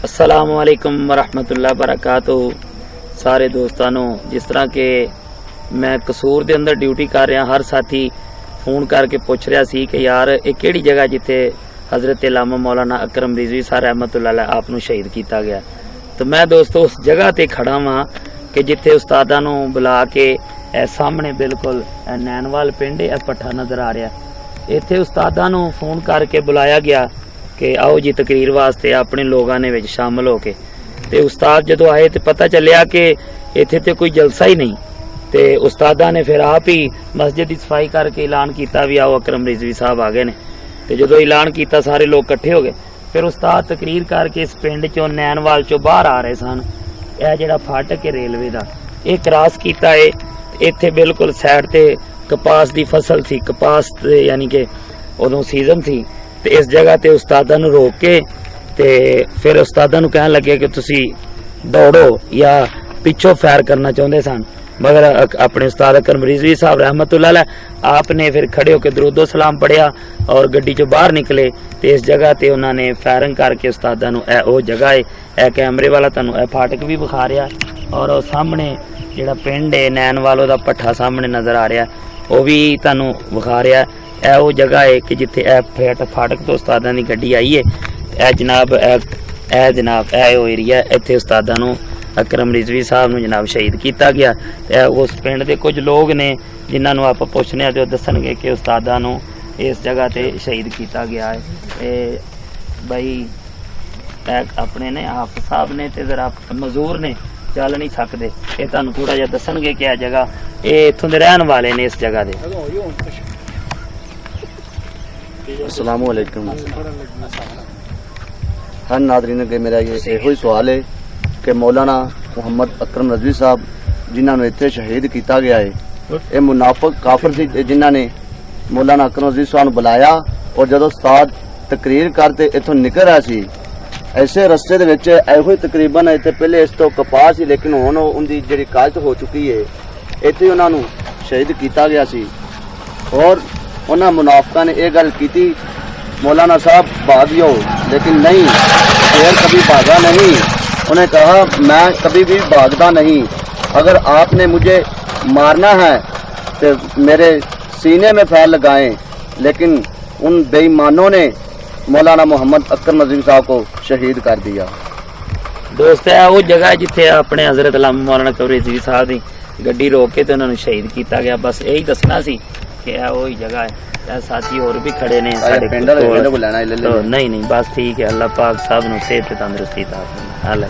अस्सलाम वालेकुम वरहमतुल्लाह बरकातहू। सारे दोस्तों नू जिस तरह के मैं कसूर दे अंदर ड्यूटी कर रहा, हर साथी फोन करके पूछ रहा सी कि यार ये केड़ी जगह जिथे हजरत इलामा मौलाना अकरम रिजवी साहब रहमतुल्लाह अलैह आप नू शहीद किया गया। तो मैं दोस्तों उस जगह ते खड़ा वहां कि जिथे उस्तादां नू बुला के सामने बिल्कुल नैनवाल पिंड पट्ठा नजर आ रहा, इत्थे उस्तादां नू फोन करके बुलाया गया कि आओ जी तकरीर वास्ते अपने लोगों ने विच शामिल हो के। ते उस्ताद जदों आए तो पता चलिया कि इत्थे ते कोई जलसा ही नहीं। ते उस्तादा ने फिर आप ही मस्जिद की सफाई करके ऐलान किया भी आओ अकरम रिजवी साहब आ गए ने। ते जदों ऐलान किया सारे लोग इकट्ठे हो गए। फिर उस्ताद तकरीर करके इस पिंड चों नैनवाल चों बाहर आ रहे सन। यह जिहड़ा फाटक है रेलवे का यह क्रॉस किया है। इत्थे बिल्कुल साइड ते कपास की फसल थी, कपास यानी कि उदों सीजन थी। ते इस जगह ते उस्तादां नू रोक के ते फिर उस्तादां नू कहन लगे कि तुसी दौड़ो या पिछों फैर करना चाहते सन, मगर अपने उस्ताद अकरम रिजवी साहब रहमतुल्लाह अलैह आपने फिर खड़े होकर दरूदो सलाम पढ़िया और गड्डी चो बाहर निकले। तो इस जगह ते उन्होंने फायरिंग करके उस्तादां नू वो जगह है ए कैमरे वाला तुहानू ए फाटक भी विखा रहा और वो सामने जिहड़ा पिंड है नैनवाल दा पट्ठा सामने नजर आ रहा वो भी तुहानू विखा रहा। ए वो जगह है कि जिथे फाटक तो उस्तादां दी गड्डी आई है। ए जनाब ए वो एरिया इत्थे उस्तादां नू अकरम रिजवी साहब नू जनाब शहीद किया गया। उस पिंड के कुछ लोग ने जिन्हां नू आपां पुछने ते दसणगे कि उस्तादां नू इस जगह ते शहीद किया गया है। भाई अपने ने हाफिज साहब ने ते जरा मजदूर ने चल नहीं सकते, ये तुहानू थोड़ा जिहा दसणगे कि जगह ये इत्थों दे रहन वाले ने इस जगह दे। अस्सलाम वालेकुम। हर नादरीन के मेरा ये ही सवाल है कि मौलाना मोहम्मद अकरम रिजवी साहब जिन्होंने इत्थे शहीद किया गया है, ये मुनाफिक काफिर सी जिन्हों ने मौलाना अकरम रिजवी साहब ने बुलाया और जब उस्ताद तकरीर करते इत्थों निकल रहा सी ऐसे रस्ते दे विच एहो तकरीबन इत्थे पहले इस तो कपास सी, लेकिन हुण उनकी जिहड़ी काजत हो चुकी है इत्थे उन्हां नूं शहीद किया गया सी। और उन्हां मुनाफिकां ने यह गल की मौलाना साहब भाग जाओ, लेकिन नहीं, शेर कभी भागा नहीं। उन्हें कहा मैं कभी भी भागता नहीं, अगर आपने मुझे मारना है तो मेरे सीने में फैल लगाएं। लेकिन उन बेईमानों ने मौलाना मोहम्मद अकरम रिजवी साहब को शहीद कर दिया। दोस्त है वो जगह जिथे अपने हजरत इलामा मौलाना अकरम रिजवी साहब की गड्डी रोक के तो उन्होंने शहीद किया गया। बस यही दसना सी कि वही जगह है। साथी और भी खड़े ने पिंड को लेना नहीं बस ठीक है। अल्लाह पाक साहब नूं सेहत तंदुरुस्ती ता फरमाए।